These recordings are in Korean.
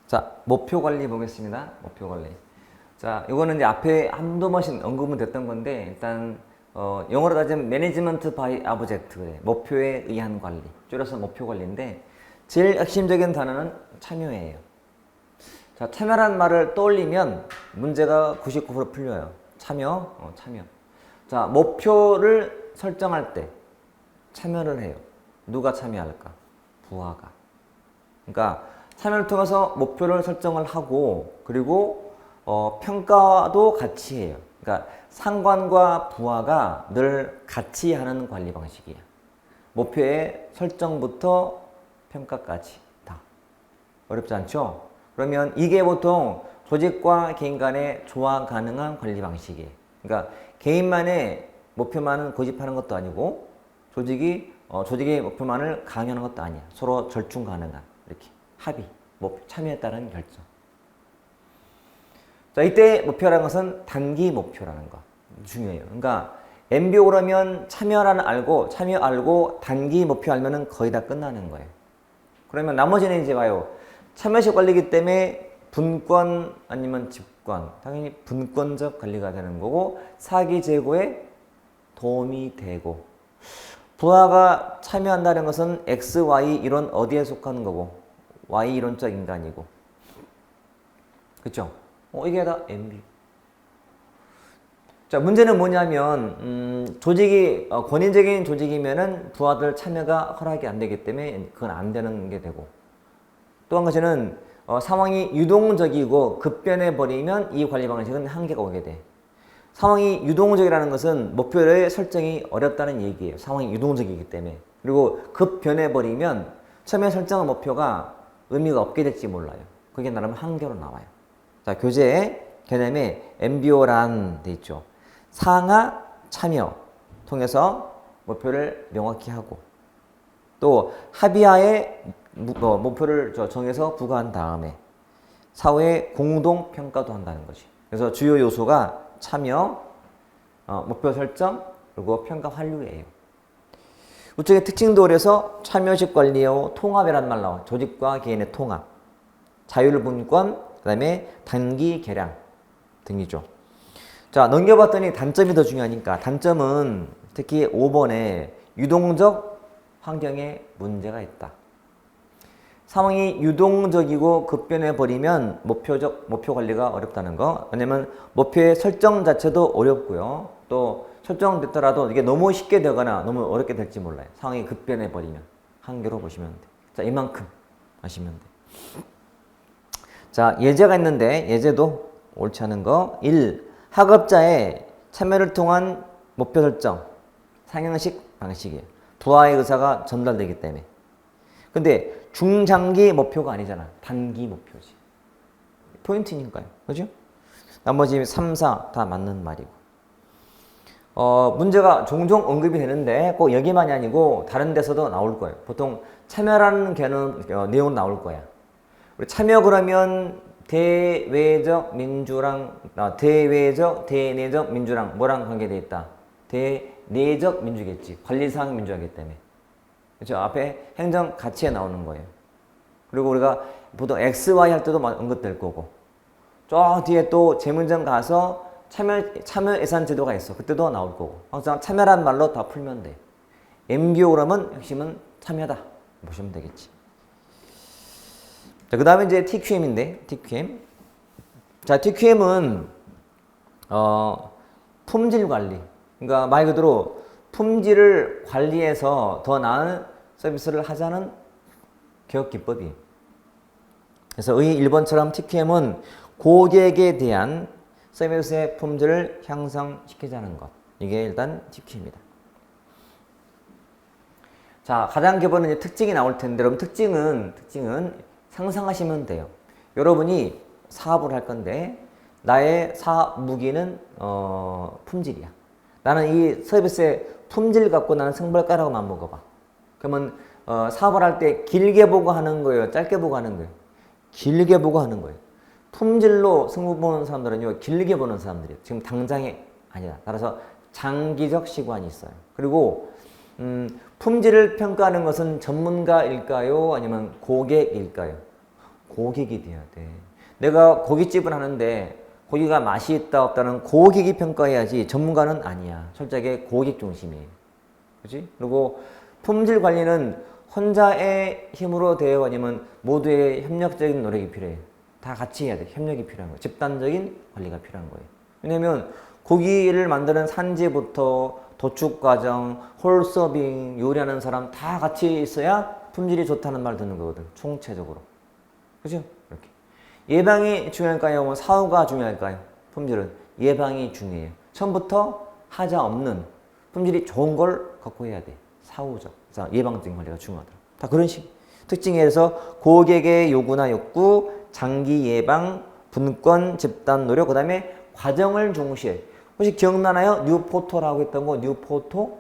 자, 목표 관리 보겠습니다. 목표 관리. 자, 이거는 이제 앞에 한두 번씩 언급은 됐던 건데, 일단, 영어로 따지면 매니지먼트 바이 아브젝트, 그래. 목표에 의한 관리. 줄여서 목표 관리인데, 제일 핵심적인 단어는 참여예요. 자, 참여란 말을 떠올리면 문제가 99% 풀려요. 참여, 참여. 자, 목표를 설정할 때 참여를 해요. 누가 참여할까? 부하가. 그러니까 참여를 통해서 목표를 설정을 하고, 그리고 평가도 같이 해요. 그러니까 상관과 부하가 늘 같이 하는 관리 방식이에요. 목표의 설정부터 평가까지 다. 어렵지 않죠? 그러면 이게 보통 조직과 개인 간의 조화 가능한 관리 방식이에요. 그러니까 개인만의 목표만은 고집하는 것도 아니고, 조직의 목표만을 강요하는 것도 아니야. 서로 절충 가능한 이렇게 합의, 참여에 따른 결정. 자, 이때 목표라는 것은 단기 목표라는 거 중요해요. 그러니까 MBO 그러면 참여 알고 단기 목표 알면은 거의 다 끝나는 거예요. 그러면 나머지는 이제 봐요. 참여식 관리이기 때문에 분권 아니면 집권, 당연히 분권적 관리가 되는 거고, 사기 제고에 도움이 되고, 부하가 참여한다는 것은 X, Y 이론 어디에 속하는 거고, Y 이론적 인간이고, 그쵸? 이게 다 MB. 자, 문제는 뭐냐면, 조직이, 권위적인 조직이면은 부하들 참여가 허락이 안 되기 때문에 그건 안 되는 게 되고, 또 한 가지는, 상황이 유동적이고 급변해버리면 이 관리 방식은 한계가 오게 돼. 상황이 유동적이라는 것은 목표의 설정이 어렵다는 얘기예요. 상황이 유동적이기 때문에. 그리고 급변해버리면 처음에 설정한 목표가 의미가 없게 될지 몰라요. 그게 나름 한계로 나와요. 자, 교재에 개념에 MBO란 돼 있죠. 상하 참여 통해서 목표를 명확히 하고, 또 합의하에 목표를 정해서 부과한 다음에 사후에 공동 평가도 한다는 거지. 그래서 주요 요소가 참여, 목표 설정, 그리고 평가 완료예요. 우측의 특징도 그래서 참여식 관리요, 통합이란 말 나와. 조직과 개인의 통합, 자율분권, 그 다음에 단기 개량 등이죠. 자, 넘겨봤더니 단점이 더 중요하니까, 단점은 특히 5번에 유동적 환경에 문제가 있다. 상황이 유동적이고 급변해버리면 목표 관리가 어렵다는 거. 왜냐면 목표의 설정 자체도 어렵고요. 또 설정됐더라도 이게 너무 쉽게 되거나 너무 어렵게 될지 몰라요. 상황이 급변해버리면. 한계로 보시면 돼. 자, 이만큼 아시면 돼. 자, 예제가 있는데, 예제도 옳지 않은 거. 1. 학업자의 참여를 통한 목표 설정. 상향식 방식이에요. 부하의 의사가 전달되기 때문에. 근데 중장기 목표가 아니잖아. 단기 목표지. 포인트니까요. 그죠? 나머지 3, 4 다 맞는 말이고. 문제가 종종 언급이 되는데 꼭 여기만이 아니고 다른 데서도 나올 거예요. 보통 참여라는 개념, 내용은 나올 거야. 우리 참여 그러면 대외적 민주랑, 대내적 민주랑 뭐랑 관계되어 있다? 대내적 민주겠지. 관리상 민주하기 때문에. 그렇죠? 앞에 행정 가치에 나오는 거예요. 그리고 우리가 보통 XY 할 때도 언급될 거고, 저 뒤에 또 재문점 가서 참여 예산 제도가 있어. 그때도 나올 거고. 항상 참여란 말로 다 풀면 돼. MBO 그러면 핵심은 참여다 보시면 되겠지. 자, 그 다음에 이제 TQM인데, TQM. 자, TQM은 품질 관리. 그러니까 말 그대로 품질을 관리해서 더 나은 서비스를 하자는 개혁 기법이에요. 그래서 의 1번처럼 TQM은 고객에 대한 서비스의 품질을 향상시키자는 것. 이게 일단 TQM이다. 자, 가장 기본은 이제 특징이 나올 텐데, 여러분 특징은 상상하시면 돼요. 여러분이 사업을 할 건데 나의 사업 무기는 품질이야. 나는 이 서비스의 품질 갖고 나는 승부할까라고 만 먹어봐. 그러면 사업을 할 때 길게 보고 하는 거예요? 짧게 보고 하는 거예요? 길게 보고 하는 거예요. 품질로 승부 보는 사람들은요, 길게 보는 사람들이에요. 지금 당장에 아니다. 따라서 장기적 시관이 있어요. 그리고 품질을 평가하는 것은 전문가일까요? 아니면 고객일까요? 고객이 돼야 돼. 내가 고깃집을 하는데 고기가 맛이 있다 없다는 고객이 평가해야지 전문가는 아니야. 철저하게 고객 중심이에요. 그렇지? 그리고 품질 관리는 혼자의 힘으로 돼요? 아니면 모두의 협력적인 노력이 필요해요? 다 같이 해야 돼. 협력이 필요한 거예요. 집단적인 관리가 필요한 거예요. 왜냐면 고기를 만드는 산지부터 도축 과정, 홀서빙, 요리하는 사람 다 같이 있어야 품질이 좋다는 말 듣는 거거든. 총체적으로. 그죠? 이렇게. 예방이 중요할까요? 사후가 중요할까요? 품질은 예방이 중요해요. 처음부터 하자 없는 품질이 좋은 걸 갖고 해야 돼. 사후적. 예방적인 관리가 중요하다. 다 그런 식. 특징에서 고객의 요구나 욕구, 장기 예방, 분권, 집단 노력, 그 다음에 과정을 중시해. 혹시 기억나나요? 뉴포토라고 했던 거, 뉴포토?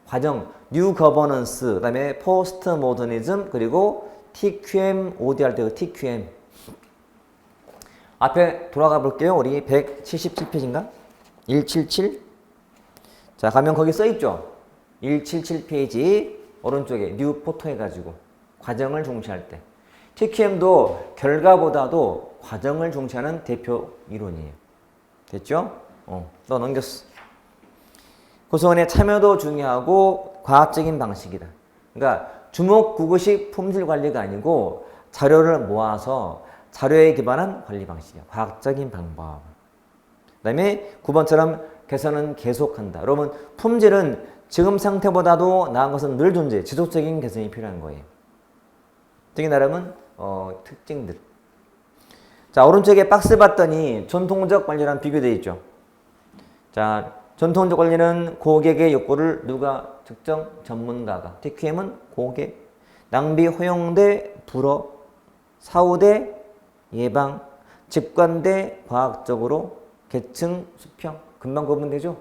과정, 뉴 거버넌스, 그 다음에 포스트 모더니즘, 그리고 TQM, OD 할 때 그 TQM. 앞에 돌아가 볼게요. 우리 177페이지인가? 177. 자, 가면 거기 써 있죠? 177페이지 오른쪽에 뉴포토 해가지고 과정을 중시할 때. TQM도 결과보다도 과정을 중시하는 대표 이론이에요. 됐죠? 너 넘겼어. 구성원의 참여도 중요하고 과학적인 방식이다. 그러니까 주목구구식 품질 관리가 아니고 자료를 모아서 자료에 기반한 관리 방식이야. 과학적인 방법. 그 다음에 9번처럼 개선은 계속한다. 여러분 품질은 지금 상태보다도 나은 것은 늘 존재해. 지속적인 개선이 필요한 거예요. 특히 나름은 특징들. 자, 오른쪽에 박스 봤더니 전통적 관리랑 비교되어 있죠. 자, 전통적 관리는 고객의 욕구를 누가 특정 전문가가. TQM은 고객. 낭비 허용대 불어. 사후대 예방. 직관대 과학적으로. 계층 수평. 금방 구분되죠?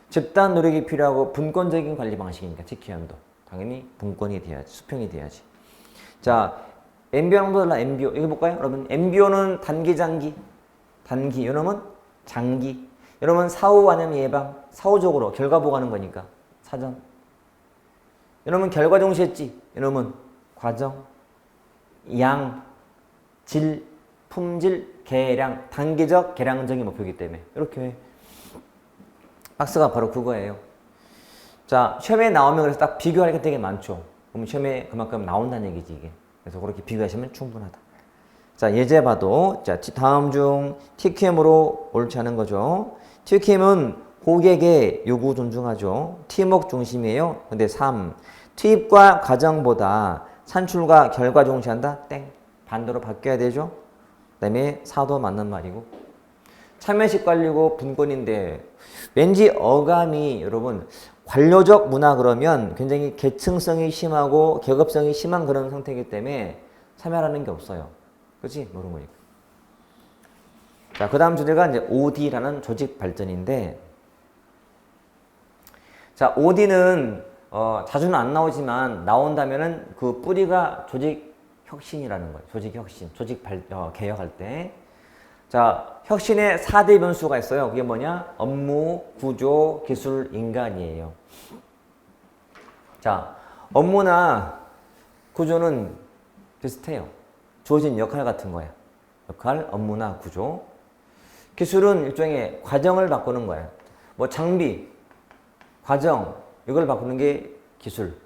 집단 노력이 필요하고 분권적인 관리 방식이니까 TQM도. 당연히 분권이 돼야지. 수평이 돼야지. 자, MBO랑도 달라. MBO. 이거 볼까요? 여러분 MBO는 단기 장기. 단기. 이놈은 장기. 여러분 사후 아니면 예방. 사후적으로 결과 보고하는 거니까. 사전. 이놈은 결과 중시했지. 이놈은 과정. 양. 질. 품질. 계량. 단기적 계량적인 목표이기 때문에. 이렇게 박스가 바로 그거예요. 자, 시험에 나오면 그래서 딱 비교할 게 되게 많죠. 그럼 시험에 그만큼 나온다는 얘기지 이게. 그래서 그렇게 비교하시면 충분하다. 자, 예제 봐도 자 다음 중 TQM으로 옳지 않은 거죠. TQM은 고객의 요구 존중하죠. 팀워크 중심이에요. 근데 3. 투입과 과정보다 산출과 결과 중시한다. 땡. 반대로 바뀌어야 되죠. 그 다음에 4도 맞는 말이고. 참여식 관리고 분권인데 왠지 어감이 여러분 관료적 문화 그러면 굉장히 계층성이 심하고 계급성이 심한 그런 상태이기 때문에 참여라는 게 없어요. 그렇지? 모르는 거니까. 자, 그 다음 주제가 이제 OD라는 조직 발전인데, 자, OD는 자주는 안 나오지만 나온다면은 그 뿌리가 조직 혁신이라는 거예요. 조직 혁신, 조직 개혁할 때. 자, 혁신의 4대 변수가 있어요. 그게 뭐냐? 업무, 구조, 기술, 인간이에요. 자, 업무나 구조는 비슷해요. 주어진 역할 같은 거야. 역할, 업무나 구조. 기술은 일종의 과정을 바꾸는 거야. 뭐 장비, 과정, 이걸 바꾸는 게 기술.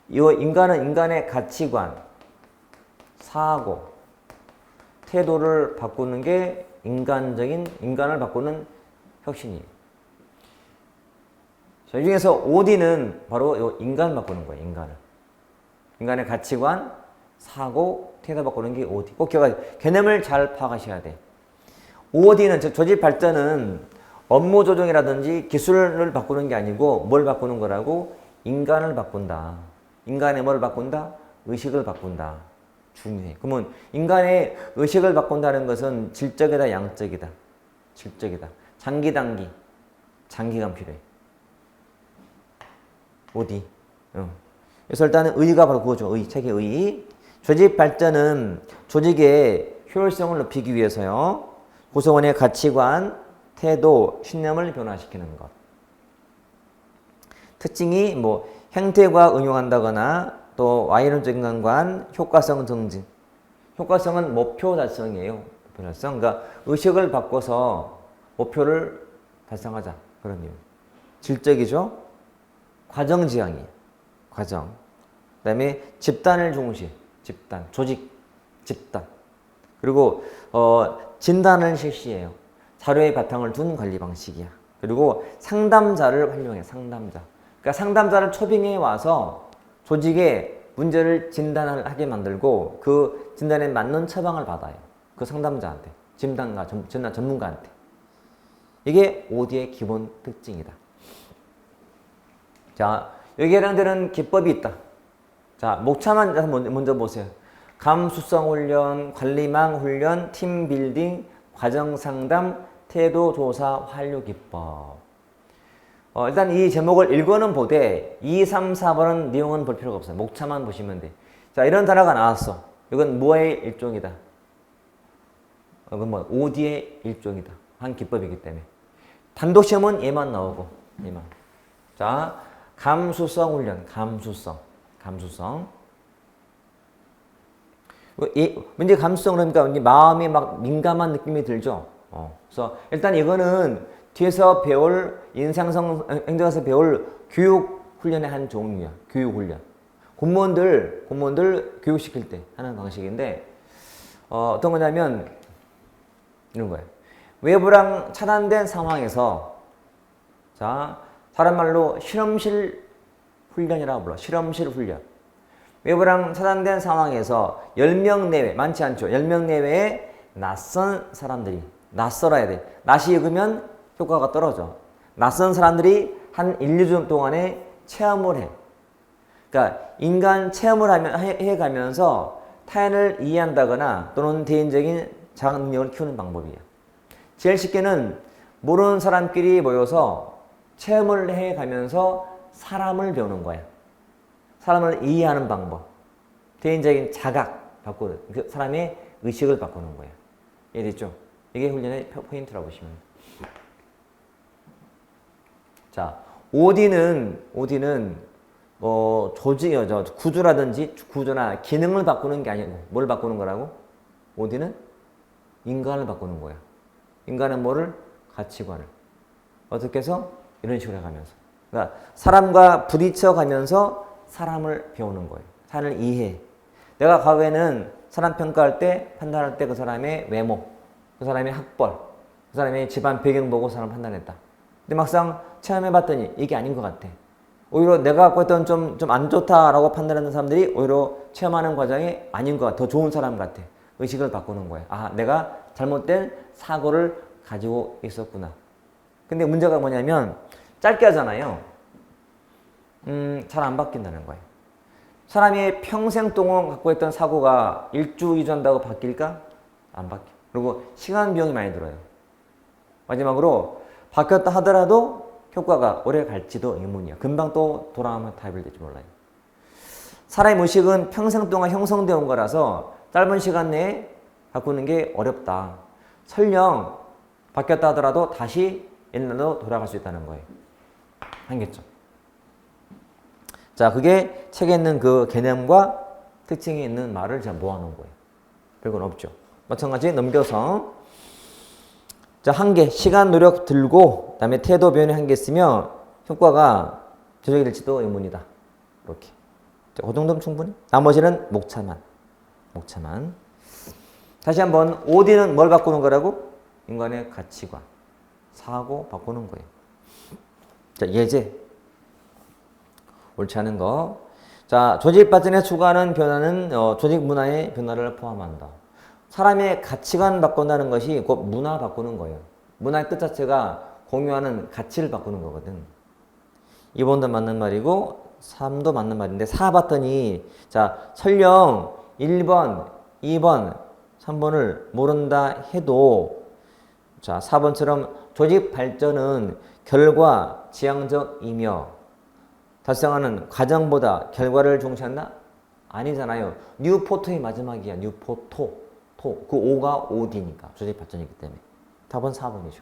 이 인간은 인간의 가치관, 사고, 태도를 바꾸는 게 인간을 바꾸는 혁신이에요. 자, 이 중에서 OD는 바로 인간을 바꾸는 거예요. 인간의 가치관, 사고, 태도 바꾸는 게 OD. 꼭 기억하세요. 개념을 잘 파악하셔야 돼. OD는 즉 조직 발전은 업무 조정이라든지 기술을 바꾸는 게 아니고 뭘 바꾸는 거라고? 인간을 바꾼다. 인간의 뭐를 바꾼다? 의식을 바꾼다. 중요해. 그러면 인간의 의식을 바꾼다는 것은 질적이다, 양적이다. 질적이다. 장기, 단기. 장기간 필요해. OD. 그래서 일단은 의의가 바로 그거죠. 책의 의의. 조직 발전은 조직의 효율성을 높이기 위해서요. 구성원의 가치관, 태도, 신념을 변화시키는 것. 특징이 뭐 행태과 응용한다거나 또 와이론적 인간관, 효과성 증진. 효과성은 목표 달성이에요. 목표 달성. 그러니까 의식을 바꿔서 목표를 달성하자. 그런 의미. 질적이죠. 과정 지향이에요. 과정. 그 다음에 집단을 중시. 집단. 조직. 집단. 그리고 진단을 실시해요. 자료의 바탕을 둔 관리 방식이야. 그리고 상담자를 활용해. 상담자. 그러니까 상담자를 초빙해 와서 조직에 문제를 진단을 하게 만들고 그 진단에 맞는 처방을 받아요. 그 상담자한테. 진단가, 진단 전문가한테. 이게 OD의 기본 특징이다. 자, 여기에 해당되는 기법이 있다. 자, 목차만 먼저 보세요. 감수성 훈련, 관리망 훈련, 팀 빌딩, 과정 상담, 태도 조사 완료 기법. 일단 이 제목을 읽어는 보되 2, 3, 4번은 내용은 볼 필요가 없어요. 목차만 보시면 돼. 자, 이런 단어가 나왔어. 이건 뭐의 일종이다. 이건 뭐 OD의 일종이다. 한 기법이기 때문에. 단독 시험은 얘만 나오고 얘만. 자, 감수성 훈련. 감수성. 왠지 감수성 그러니까 왠지 마음이 막 민감한 느낌이 들죠. 그래서 일단 이거는 뒤에서 배울 인상성 행정에서 배울 교육 훈련의 한 종류야. 교육 훈련. 공무원들 교육시킬 때 하는 방식인데 어떤 거냐면 이런 거예요. 외부랑 차단된 상황에서 자, 다른 말로 실험실 훈련이라고 불러. 실험실 훈련. 외부랑 차단된 상황에서 10명 내외, 많지 않죠. 10명 내외의 낯선 사람들이 낯설어야 돼. 낯이 익으면 효과가 떨어져. 낯선 사람들이 한 1, 2주 동안에 체험을 해. 그러니까 인간 체험을 해가면서 타인을 이해한다거나 또는 대인적인 자각 능력을 키우는 방법이야. 제일 쉽게는 모르는 사람끼리 모여서 체험을 해가면서 사람을 배우는 거야. 사람을 이해하는 방법. 대인적인 자각 바꾸는, 그 사람의 의식을 바꾸는 거야. 이해됐죠? 이게 훈련의 포인트라고 보시면 돼요. 자, OD는 조직이죠. 구조라든지 구조나 기능을 바꾸는 게 아니고 뭘 바꾸는 거라고? OD는 인간을 바꾸는 거야. 인간은 뭐를? 가치관을. 어떻게 해서? 이런 식으로 해가면서. 그러니까 사람과 부딪혀 가면서 사람을 배우는 거예요. 사람을 이해해. 내가 과거에는 사람 평가할 때, 판단할 때 그 사람의 외모, 그 사람의 학벌, 그 사람의 집안 배경 보고 사람 판단했다. 근데 막상 체험해봤더니 이게 아닌 것 같아. 오히려 내가 갖고 있던 좀 안 좋다라고 판단하는 사람들이 오히려 체험하는 과정이 아닌 것 같아. 더 좋은 사람 같아. 의식을 바꾸는 거야. 아, 내가 잘못된 사고를 가지고 있었구나. 근데 문제가 뭐냐면 짧게 하잖아요. 잘 안 바뀐다는 거예요. 사람이 평생 동안 갖고 있던 사고가 1주, 2주 한다고 바뀔까? 안 바뀌어. 그리고 시간 비용이 많이 들어요. 마지막으로 바뀌었다 하더라도 효과가 오래 갈지도 의문이야. 금방 또 돌아오면 타입이 될지 몰라요. 사람의 의식은 평생 동안 형성되어 온 거라서 짧은 시간 내에 바꾸는 게 어렵다. 설령 바뀌었다 하더라도 다시 옛날로 돌아갈 수 있다는 거예요. 알겠죠? 자, 그게 책에 있는 그 개념과 특징이 있는 말을 제가 모아놓은 거예요. 별건 없죠. 마찬가지 넘겨서 자, 한계, 시간, 노력 들고 그다음에 태도 변화 한계 쓰면 효과가 조절이 될지도 의문이다. 이렇게. 자, 그 정도면 충분히. 나머지는 목차만. 다시 한번 OD는 뭘 바꾸는 거라고? 인간의 가치관, 사고 바꾸는 거예요. 자, 예제. 옳지 않은 거. 자, 조직 발전에 추구하는 변화는 조직 문화의 변화를 포함한다. 사람의 가치관 바꾼다는 것이 곧 문화 바꾸는 거예요. 문화의 뜻 자체가 공유하는 가치를 바꾸는 거거든. 2번도 맞는 말이고 3도 맞는 말인데 4 봤더니 자, 설령 1번, 2번, 3번을 모른다 해도 자, 4번처럼 조직 발전은 결과 지향적이며 달성하는 과정보다 결과를 중시한다? 아니잖아요. 뉴포토의 마지막이야. 뉴포토. 그 O가 OD니까. 조직 발전이기 때문에. 답은 4번이죠.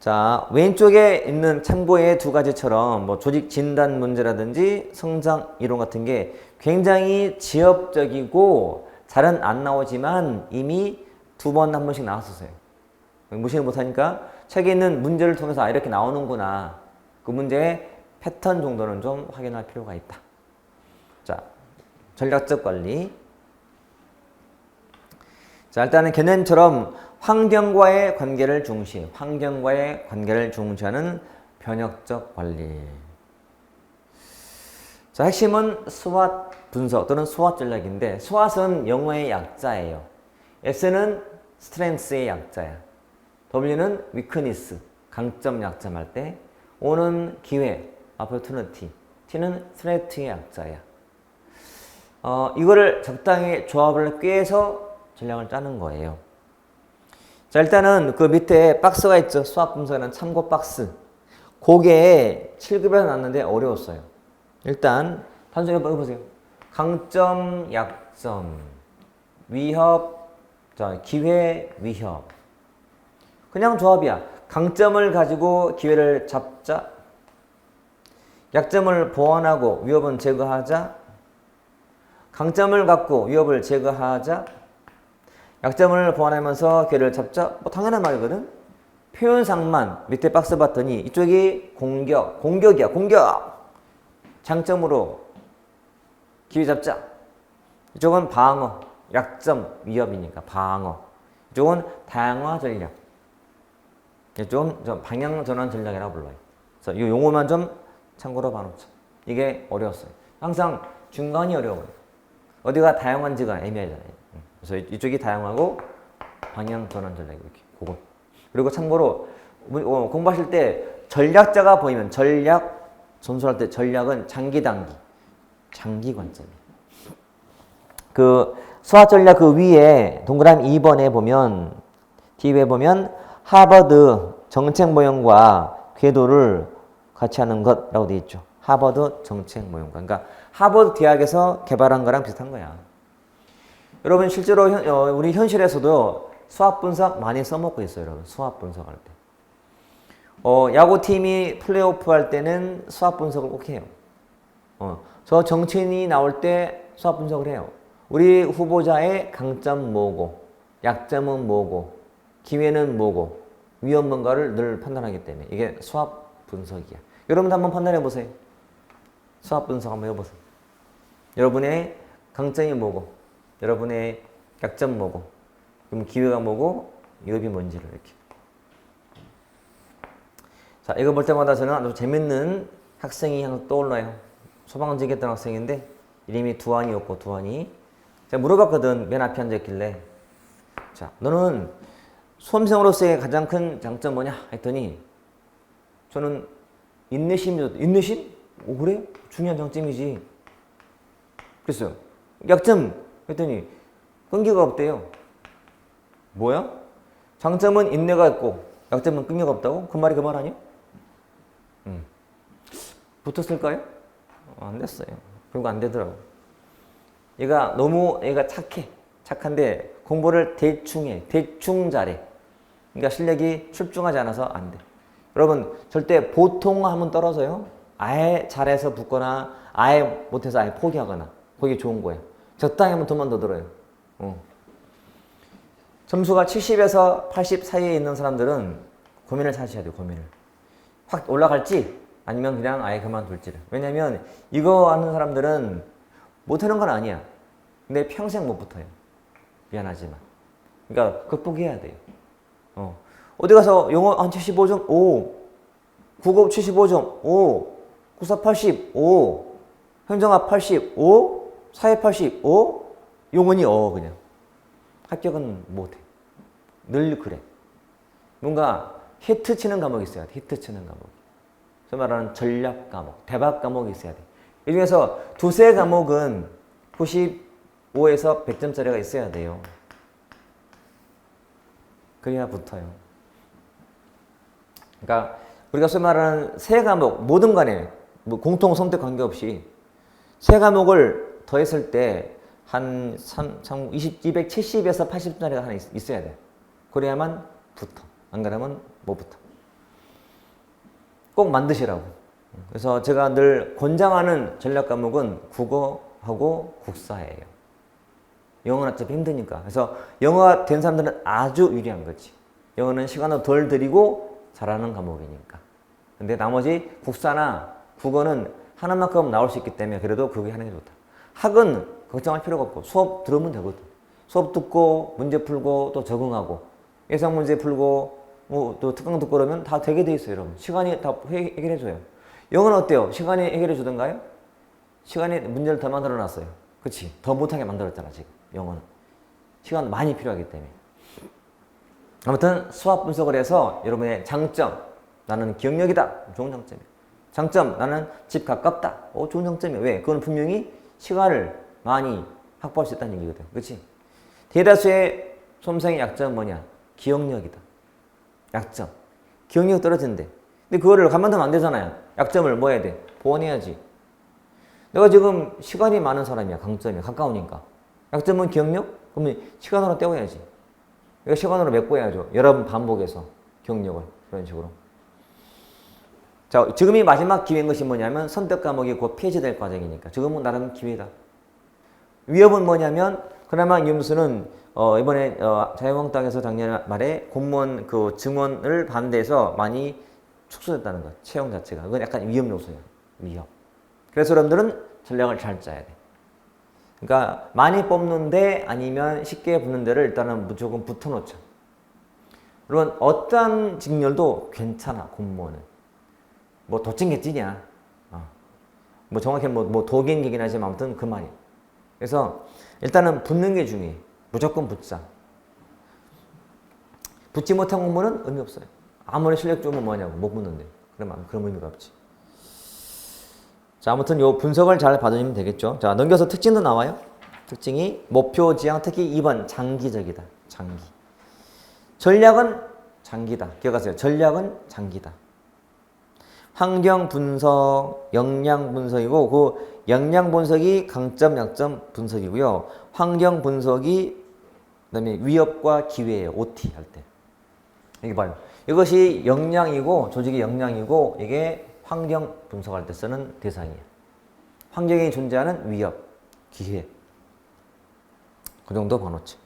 자, 왼쪽에 있는 참고의 두 가지처럼 뭐 조직 진단 문제라든지 성장 이론 같은 게 굉장히 지엽적이고 잘은 안 나오지만 이미 두 번 한 번씩 나왔었어요. 무시를 못하니까 책에 있는 문제를 통해서 아, 이렇게 나오는구나. 그 문제의 패턴 정도는 좀 확인할 필요가 있다. 자, 전략적 관리. 자, 일단은 개념처럼 환경과의 관계를 중시하는 변혁적 관리. 자, 핵심은 SWOT 분석 또는 SWOT 전략인데, SWOT은 영어의 약자예요. S는 Strength의 약자야. W는 Weakness, 강점, 약점 할 때. O는 기회, Opportunity. T는 Threat의 약자야. 이거를 적당히 조합을 꿰서 전략을 짜는 거예요. 자, 일단은 그 밑에 박스가 있죠. 수학 분석에는 참고 박스. 그게 7급에서 나왔는데 어려웠어요. 일단 단순히 해보세요. 강점, 약점, 위협, 자, 기회, 위협. 그냥 조합이야. 강점을 가지고 기회를 잡자. 약점을 보완하고 위협은 제거하자. 강점을 갖고 위협을 제거하자. 약점을 보완하면서 기회를 잡자. 뭐 당연한 말이거든. 표현상만 밑에 박스 봤더니 이쪽이 공격이야. 공격. 장점으로 기회 잡자. 이쪽은 방어, 약점, 위협이니까 방어. 이쪽은 다양화 전략. 좀 방향 전환 전략이라고 불러요. 그래서 이 용어만 좀 참고로 봐놓자. 이게 어려웠어요. 항상 중간이 어려워요. 어디가 다양한지가 애매하잖아요. 그래서 이쪽이 다양하고 방향 전환 전략 이렇게 그거. 그리고 참고로 공부하실 때 전략자가 보이면 전략 전술할 때 전략은 장기 관점이에요. 그 수학 전략 그 위에 동그라미 2번에 보면 뒤에 보면 하버드 정책 모형과 궤도를 같이 하는 것라고 되어 있죠. 하버드 정책 모형과. 그러니까 하버드 대학에서 개발한 거랑 비슷한 거야. 여러분 실제로 우리 현실에서도 수학 분석 많이 써먹고 있어요. 여러분 수학 분석할 때. 야구팀이 플레이오프 할 때는 수학 분석을 꼭 해요. 저 정치인이 나올 때 수학 분석을 해요. 우리 후보자의 강점 뭐고, 약점은 뭐고, 기회는 뭐고, 위험 뭔가를 늘 판단하기 때문에 이게 수학 분석이야. 여러분도 한번 판단해 보세요. 수학 분석 한번 해보세요. 여러분의 강점이 뭐고, 여러분의 약점 뭐고, 그럼 기회가 뭐고, 위협이 뭔지를 이렇게. 자, 이거 볼 때마다 저는 아주 재밌는 학생이 하나 떠올라요. 소방직에 했던 학생인데 이름이 두한이었고 두한이. 제가 물어봤거든. 맨 앞에 앉아있길래. 자, 너는 수험생으로서의 가장 큰 장점 뭐냐? 했더니 저는 인내심이었다. 인내심? 오, 그래? 중요한 장점이지. 그랬어요. 약점? 했더니 끈기가 없대요. 뭐야? 장점은 인내가 있고 약점은 끈기가 없다고? 그 말이 그 말 아니야? 붙었을까요? 안 됐어요. 결국 안 되더라고. 얘가 착해. 착한데 공부를 대충 해. 대충 잘해. 그러니까 실력이 출중하지 않아서 안 돼. 여러분 절대 보통 하면 떨어져요. 아예 잘해서 붙거나 아예 못해서 아예 포기하거나. 그게 좋은 거예요. 적당히 하면 돈만 더 들어요. 점수가 70에서 80 사이에 있는 사람들은 고민을 하셔야 돼요. 고민을. 확 올라갈지 아니면 그냥 아예 그만둘지를. 왜냐면 이거 하는 사람들은 못하는 건 아니야. 근데 평생 못 붙어요. 미안하지만. 그러니까 극복해야 돼요. 어디 가서 영어 한 75점? 오. 국어 75점? 오. 국사 80? 오. 행정학 80? 오. 사회 80? 오. 영어니 그냥. 합격은 못해. 늘 그래. 뭔가 히트 치는 과목이 있어야 돼. 히트 치는 과목. 소위 말하는 전략 과목, 대박 과목이 있어야 돼. 이 중에서 두세 과목은 95에서 100점짜리가 있어야 돼요. 그래야 붙어요. 그러니까 우리가 소위 말하는 세 과목, 모든 간에 뭐 공통 선택 관계없이 세 과목을 더했을 때 한 270에서 80점짜리가 하나 있어야 돼. 그래야만 붙어. 안 그러면 못 붙어. 꼭 만드시라고. 그래서 제가 늘 권장하는 전략 과목은 국어하고 국사예요. 영어는 어차피 힘드니까. 그래서 영어가 된 사람들은 아주 유리한 거지. 영어는 시간을 덜 들이고 잘하는 과목이니까. 근데 나머지 국사나 국어는 하나만큼 나올 수 있기 때문에 그래도 그게 하는 게 좋다. 학은 걱정할 필요가 없고 수업 들으면 되거든. 수업 듣고 문제 풀고 또 적응하고 예상 문제 풀고 뭐 또 특강 듣고 그러면 다 되게 돼 있어요, 여러분. 시간이 다 해결해 줘요. 영어는 어때요? 시간이 해결해 주던가요? 시간이 문제를 더 만들어 놨어요. 그렇지? 더 못하게 만들었잖아, 지금. 영어는. 시간 많이 필요하기 때문에. 아무튼 수학 분석을 해서 여러분의 장점, 나는 기억력이다. 좋은 장점이에요. 장점, 나는 집 가깝다. 좋은 장점이에요. 왜? 그건 분명히 시간을 많이 확보할 수 있다는 얘기거든. 그렇지? 대다수의 수험생의 약점은 뭐냐? 기억력이다. 약점. 기억력 떨어진대. 근데 그거를 가만두면 안 되잖아요. 약점을 뭐 해야 돼? 보완해야지. 내가 지금 시간이 많은 사람이야. 강점이야. 가까우니까. 약점은 기억력? 그러면 시간으로 때워야지. 이거 시간으로 메꿔야죠. 여러 번 반복해서 기억력을. 그런 식으로. 자, 지금이 마지막 기회인 것이 뭐냐면 선택 과목이 곧 폐지될 과정이니까. 지금은 나름 기회다. 위협은 뭐냐면 그나마 이음수는 이번에 자유한국당에서 작년 말에 공무원 그 증원을 반대해서 많이 축소됐다는 것. 채용 자체가. 그건 약간 위협 요소예요. 위협. 그래서 여러분들은 전략을 잘 짜야 돼. 그러니까 많이 뽑는데 아니면 쉽게 붙는 데를 일단은 무조건 붙어놓자. 물론 어떤 직렬도 괜찮아. 공무원은. 뭐 도찐개찐이야. 뭐 정확히 뭐 도개인계긴 하지만 아무튼 그 말이야. 그래서 일단은 붙는 게 중요해. 무조건 붙자. 붙지 못한 공무원은 의미 없어요. 아무리 실력 좋으면 뭐냐고 못 붙는데. 그러면 그런 의미가 없지. 자, 아무튼 요 분석을 잘 받으시면 되겠죠. 자, 넘겨서 특징도 나와요. 특징이 목표 지향, 특히 2번 장기적이다. 장기. 전략은 장기다. 기억하세요. 전략은 장기다. 환경 분석, 역량 분석이고 그 역량 분석이 강점, 약점 분석이고요. 환경 분석이 그다음에 위협과 기회예요. OT 할 때. 이게 봐요. 이것이 역량이고 조직의 역량이고 이게 환경 분석할 때 쓰는 대상이에요. 환경에 존재하는 위협, 기회. 그 정도 봐놓지.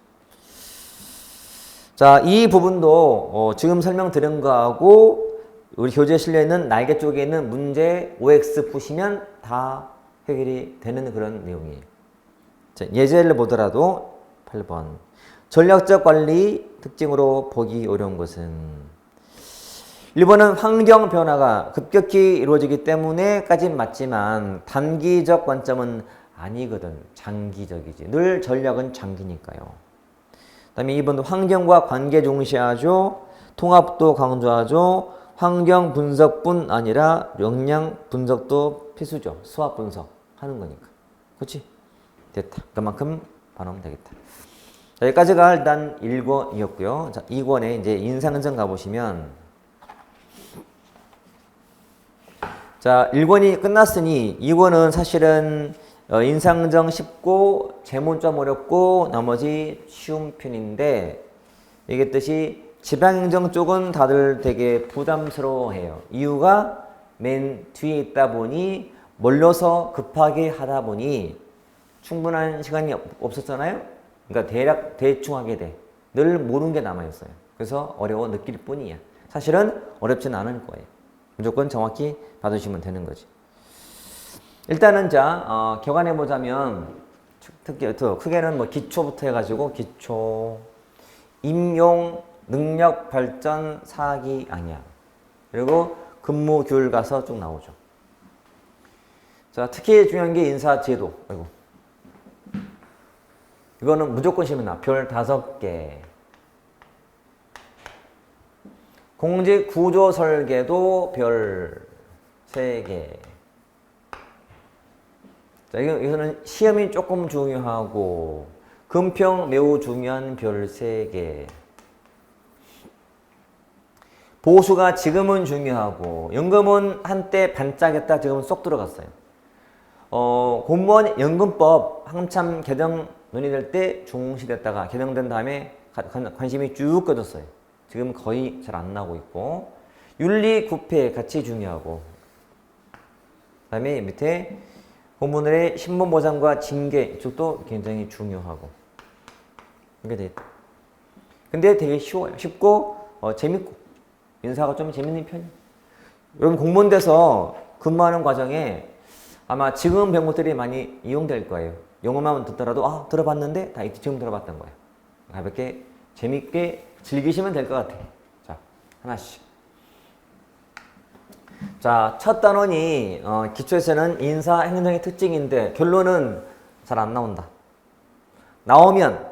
자, 이 부분도 지금 설명드린 거하고 우리 교재에 실려있는 날개 쪽에 있는 문제 OX 푸시면 다 해결이 되는 그런 내용이에요. 자, 예제를 보더라도 8번. 전략적 관리 특징으로 보기 어려운 것은 1번은 환경 변화가 급격히 이루어지기 때문에까진 맞지만 단기적 관점은 아니거든. 장기적이지. 늘 전략은 장기니까요. 그 다음에 2번도 환경과 관계 중시하죠. 통합도 강조하죠. 환경 분석뿐 아니라 역량 분석도 필수죠. 수학 분석 하는 거니까. 그렇지? 됐다. 그만큼 반하면 되겠다. 자, 여기까지가 일단 1권이었고요. 자, 2권에 이제 인상정 가보시면 자, 1권이 끝났으니 2권은 사실은 인상정 쉽고 제문 좀 어렵고 나머지 쉬운 편인데 얘기했듯이 지방행정 쪽은 다들 되게 부담스러워해요. 이유가 맨 뒤에 있다 보니 몰려서 급하게 하다 보니 충분한 시간이 없었잖아요. 그러니까 대략 대충 하게 돼. 늘 모르는 게 남아있어요. 그래서 어려워 느낄 뿐이야. 사실은 어렵진 않을 거예요. 무조건 정확히 받으시면 되는 거지. 일단은 자 격안해 보자면 특히 크게는 뭐 기초부터 해가지고 기초, 임용, 능력 발전, 사기, 양양 그리고 근무 규율 가서 쭉 나오죠. 자, 특히 중요한 게 인사제도. 아이고. 이거는 무조건 시험에 나. 별 5개. 공직 구조 설계도 별 3개. 자, 이거는 시험이 조금 중요하고 금평 매우 중요한 별 3개. 보수가 지금은 중요하고 연금은 한때 반짝였다 지금은 쏙 들어갔어요. 공무원 연금법 한참 개정 논의될 때 중시됐다가 개정된 다음에 관심이 쭉 꺼졌어요. 지금 거의 잘 안 나오고 있고 윤리, 구패 같이 중요하고, 그다음에 밑에 본문의 신분 보장과 징계 이쪽도 굉장히 중요하고 이게 돼 있다. 근데 되게 쉬워요. 쉽고 재밌고 인사가 좀 재밌는 편이에요. 여러분 공무원 돼서 근무하는 과정에 아마 지금 배운 것들이 많이 이용될 거예요. 영어만 듣더라도 들어봤는데 다 지금 들어봤던 거예요. 가볍게 재밌게 즐기시면 될 것 같아요. 자, 하나씩. 자, 첫 단원이 기초에서는 인사 행정의 특징인데 결론은 잘 안 나온다. 나오면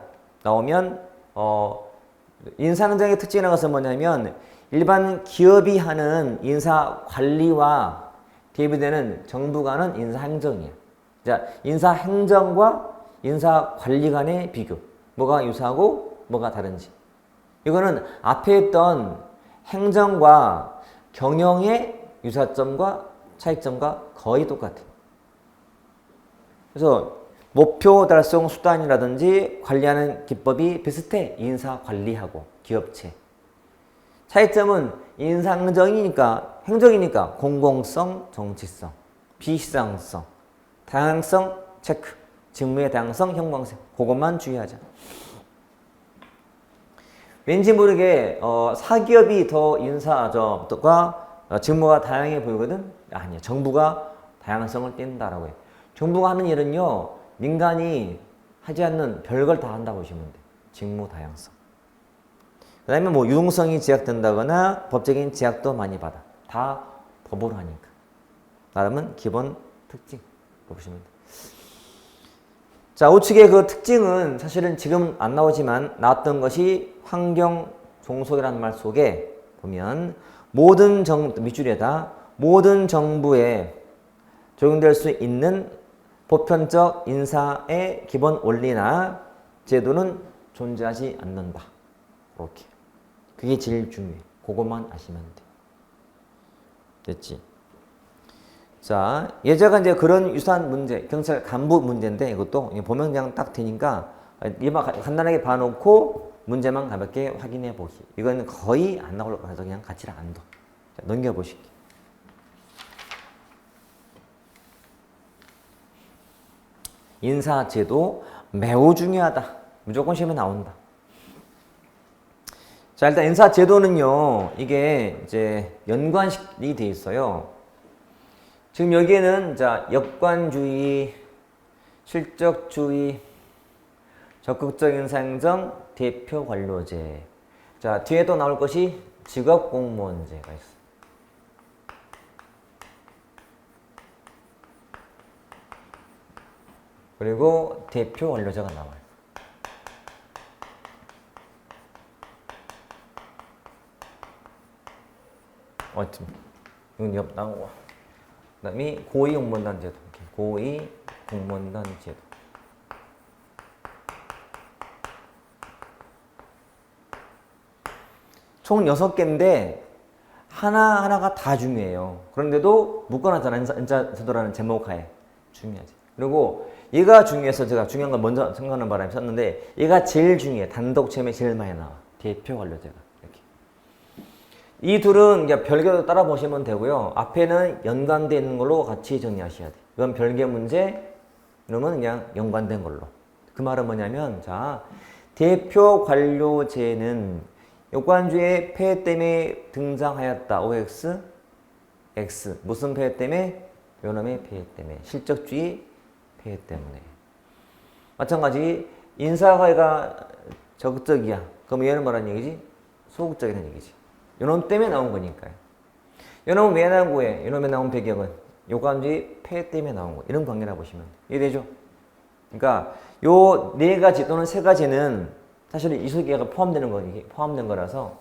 인사 행정의 특징이라는 것은 뭐냐면 일반 기업이 하는 인사 관리와 대비되는 정부가 하는 인사 행정이에요. 자, 인사 행정과 인사 관리 간의 비교. 뭐가 유사하고 뭐가 다른지. 이거는 앞에 했던 행정과 경영의 유사점과 차이점과 거의 똑같아요. 그래서 목표 달성 수단이라든지 관리하는 기법이 비슷해. 인사 관리하고 기업체. 차이점은 인사 행정이니까 공공성, 정치성, 비시장성, 다양성 체크, 직무의 다양성, 형광성. 그것만 주의하자. 왠지 모르게 사기업이 더 인사가 직무가 다양해 보이거든? 아니야. 정부가 다양성을 띈다라고 해. 정부가 하는 일은요, 민간이 하지 않는 별걸 다 한다고 보시면 돼. 직무 다양성. 그 다음에 유동성이 제약된다거나 법적인 제약도 많이 받아. 다 법으로 하니까. 나름은 기본 특징. 보시면 돼. 자, 우측의 그 특징은 사실은 지금 안 나오지만 나왔던 것이 환경 종속이라는 말 속에 보면 밑줄에다 모든 정부에 적용될 수 있는 보편적 인사의 기본 원리나 제도는 존재하지 않는다. 이렇게. 그게 제일 중요해. 그것만 아시면 돼. 됐지? 자, 예제가 이제 그런 유사한 문제, 경찰 간부 문제인데 이것도 보면 그냥 딱 되니까 이만 간단하게 봐놓고 문제만 가볍게 확인해 보기. 이건 거의 안 나올 거라서 그냥 같이 안 둬. 자, 넘겨보시기. 인사제도 매우 중요하다. 무조건 시험에 나온다. 자, 일단 인사제도는요, 이게 이제 연관식이 돼 있어요. 지금 여기에는 자, 역관주의, 실적주의, 적극적 인사행정, 대표 관료제. 자, 뒤에 또 나올 것이 직업공무원제가 있어. 그리고 대표 관료제가 나와요. 이건 옆 나오고. 그 다음에 고위공무원단 제도. 고위공무원단 제도. 총 6개인데 하나하나가 다 중요해요. 그런데도 묶어놨잖아. 인사제도라는 제목 하에. 중요하지. 그리고 얘가 중요해서 제가 중요한 걸 먼저 생각하는 바람에 썼는데 얘가 제일 중요해. 단독 체험에 제일 많이 나와. 대표 관료제가. 이렇게. 이 둘은 그냥 별개로 따라 보시면 되고요. 앞에는 연관되어 있는 걸로 같이 정리하셔야 돼. 이건 별개 문제, 이러면 그냥 연관된 걸로. 그 말은 뭐냐면, 자, 대표 관료제는 요관주의 폐해 때문에 등장하였다. OX, X. 무슨 폐해 때문에? 요놈의 폐해 때문에. 실적주의 폐해 때문에. 마찬가지 인사가가 적극적이야. 그럼 얘는 뭐라는 얘기지? 소극적이라는 얘기지. 요놈 때문에 나온 거니까요. 요놈은 왜 나온 거예요? 요놈에 나온 배경은 요관주의 폐해 때문에 나온 거. 이런 관계라 보시면 이해되죠? 그러니까 요 4가지 또는 3가지는 사실 이수기가 포함된 거라서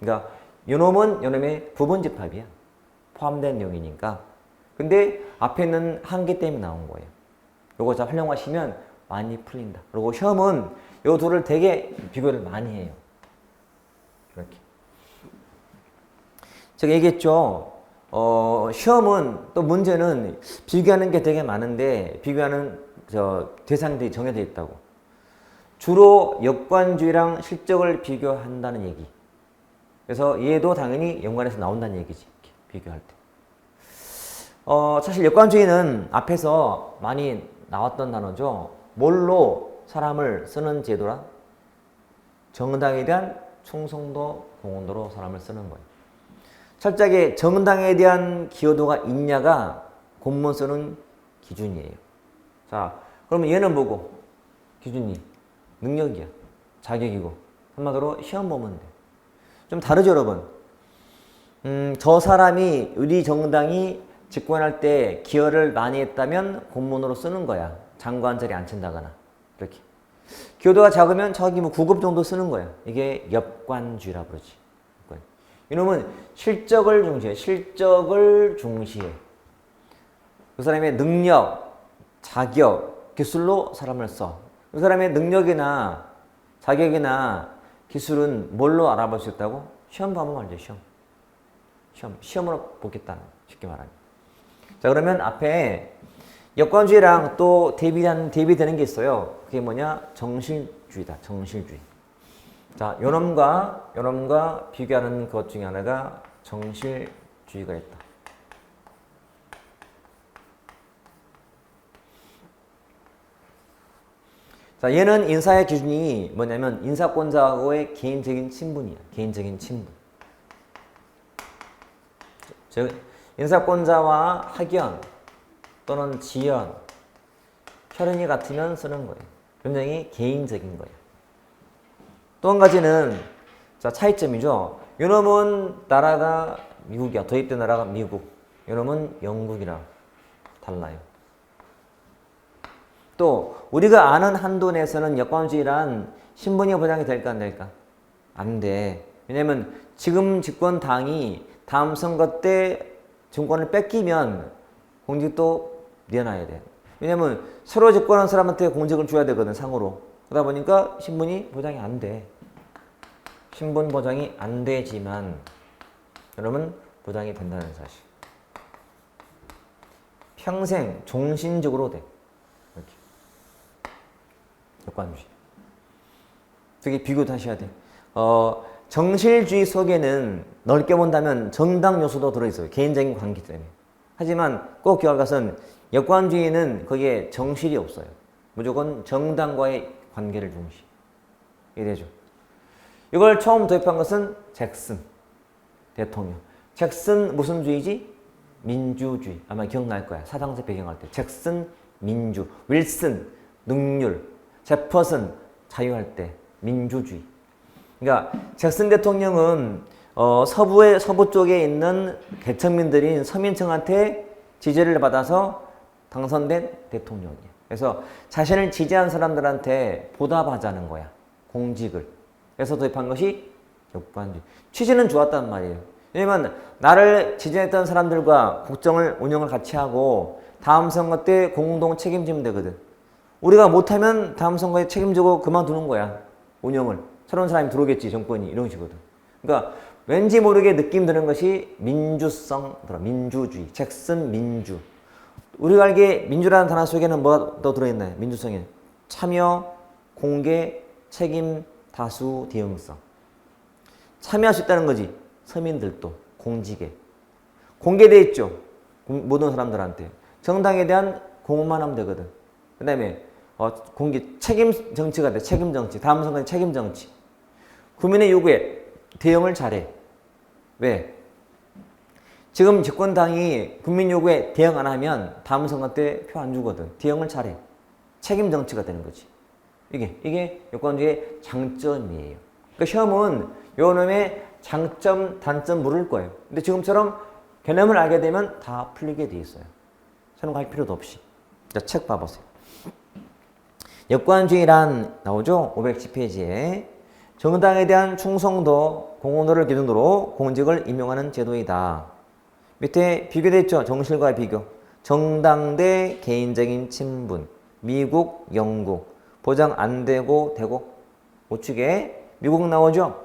그러니까 요놈은 요놈의 부분집합이야. 포함된 내용이니까. 근데 앞에 있는 한계 때문에 나온 거예요. 요거 잘 활용하시면 많이 풀린다. 그리고 시험은 요 둘을 되게 비교를 많이 해요. 이렇게. 제가 얘기했죠. 시험은 또 문제는 비교하는 게 되게 많은데 비교하는 대상들이 정해져 있다고. 주로 역관주의랑 실적을 비교한다는 얘기. 그래서 얘도 당연히 연관에서 나온다는 얘기지. 비교할 때. 사실 역관주의는 앞에서 많이 나왔던 단어죠. 뭘로 사람을 쓰는 제도라? 정당에 대한 충성도, 공헌도로 사람을 쓰는 거예요. 철저하게 정당에 대한 기여도가 있냐가 공무원 쓰는 기준이에요. 자, 그러면 얘는 뭐고? 기준이 능력이야. 자격이고. 한마디로 시험 보면 돼. 좀 다르죠, 여러분? 저 사람이 우리 정당이 집권할 때 기여를 많이 했다면 공무원으로 쓰는 거야. 장관 자리에 앉힌다거나. 이렇게. 기여도가 작으면 저기 뭐 9급 정도 쓰는 거야. 이게 역관주의라고 그러지. 이놈은 실적을 중시해. 실적을 중시해. 그 사람의 능력, 자격, 기술로 사람을 써. 그 사람의 능력이나 자격이나 기술은 뭘로 알아볼 수 있다고? 시험 봐보면 알죠, 시험. 시험으로 보겠다는, 쉽게 말하면. 자, 그러면 앞에 역관주의랑 또 대비되는 게 있어요. 그게 뭐냐? 정실주의다, 정실주의. 자, 요놈과 비교하는 것 중에 하나가 정실주의가 있다. 자, 얘는 인사의 기준이 뭐냐면 인사권자하고의 개인적인 친분이야. 개인적인 친분. 즉, 인사권자와 학연 또는 지연, 혈연이 같으면 쓰는 거예요. 굉장히 개인적인 거예요. 또 한 가지는 자, 차이점이죠. 요놈은 나라가 미국이야. 도입된 나라가 미국. 요놈은 영국이라 달라요. 또 우리가 아는 한도 내에서는 역관주의란 신분이 보장이 될까 안 될까? 안 돼. 왜냐면 지금 집권 당이 다음 선거 때 정권을 뺏기면 공직도 내놔야 돼. 왜냐면 새로 집권한 사람한테 공직을 줘야 되거든, 상으로. 그러다 보니까 신분이 보장이 안 돼. 신분 보장이 안 되지만 여러분 보장이 된다는 사실. 평생 종신직으로 돼. 이렇게. 역관주의. 되게 비교도 하셔야 돼. 정실주의 속에는 넓게 본다면 정당 요소도 들어있어요. 개인적인 관계 때문에. 하지만 꼭 기억할 것은 역관주의는 거기에 정실이 없어요. 무조건 정당과의 관계를 중시. 이래죠. 이걸 처음 도입한 것은 잭슨 대통령. 잭슨 무슨 주의지? 민주주의. 아마 기억날 거야. 사당제 배경할 때. 잭슨 민주. 윌슨 능률. 제퍼슨 자유할 때. 민주주의. 그러니까 잭슨 대통령은 서부 쪽에 있는 개척민들인 서민층한테 지지를 받아서 당선된 대통령이에요. 그래서 자신을 지지한 사람들한테 보답하자는 거야. 공직을. 그래서 도입한 것이 역관주의. 취지는 좋았단 말이에요. 왜냐면 나를 지지했던 사람들과 국정을 운영을 같이 하고 다음 선거 때 공동 책임지면 되거든. 우리가 못하면 다음 선거에 책임지고 그만두는 거야. 운영을. 새로운 사람이 들어오겠지, 정권이. 이런 식이거든. 그러니까 왠지 모르게 느낌 드는 것이 민주성, 민주주의, 잭슨 민주. 우리가 알기에 민주라는 단어 속에는 뭐가 더 들어있나요? 민주성에 참여, 공개, 책임, 다수, 대응성. 참여할 수 있다는 거지. 서민들도 공직에. 공개돼 있죠. 모든 사람들한테. 정당에 대한 공헌만 하면 되거든. 그 다음에 공개, 책임 정치가 돼. 책임 정치. 다음 선거는 책임 정치. 국민의 요구에 대응을 잘해. 왜? 지금 집권당이 국민 요구에 대응 안 하면 다음 선거 때 표 안 주거든. 대응을 잘해. 책임 정치가 되는 거지. 이게 역관주의의 장점이에요. 그러니까 시험은 요 놈의 장점, 단점 물을 거예요. 근데 지금처럼 개념을 알게 되면 다 풀리게 돼 있어요. 새로운 거 할 필요도 없이. 자, 책 봐보세요. 역관주의란 나오죠? 510페이지에. 정당에 대한 충성도, 공헌도를 기준으로 공직을 임명하는 제도이다. 밑에 비교돼 있죠? 정실과 비교. 정당 대 개인적인 친분. 미국, 영국. 보장 안 되고 되고. 우측에 미국 나오죠?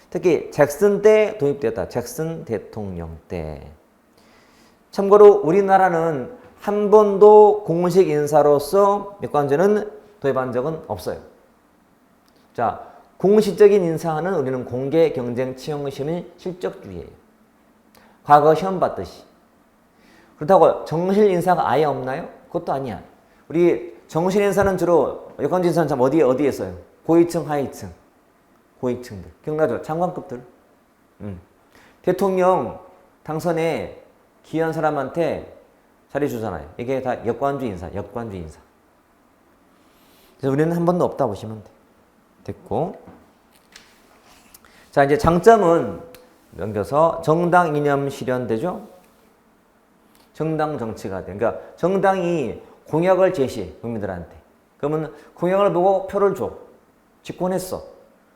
특히 잭슨 때 도입됐다. 잭슨 대통령 때. 참고로 우리나라는 한 번도 공식 인사로서 역관제는 도입한 적은 없어요. 자, 공식적인 인사는 우리는 공개 경쟁 채용 시험이 실적주의예요. 과거 시험 봤듯이. 그렇다고 정실 인사가 아예 없나요? 그것도 아니야. 우리 정실 인사는 주로 여권주 인사는 참 어디에 써요? 고위층, 하위층, 고위층들 기억나죠? 장관급들. 대통령 당선에 기여한 사람한테 자리 주잖아요. 이게 다 역관주 인사, 역관주 인사. 그래서 우리는 한 번도 없다 보시면 돼. 됐고. 자, 이제 장점은 넘겨서 정당 이념 실현되죠? 정당 정치가 돼. 그러니까 정당이 공약을 제시해, 국민들한테. 그러면 공약을 보고 표를 줘. 집권했어.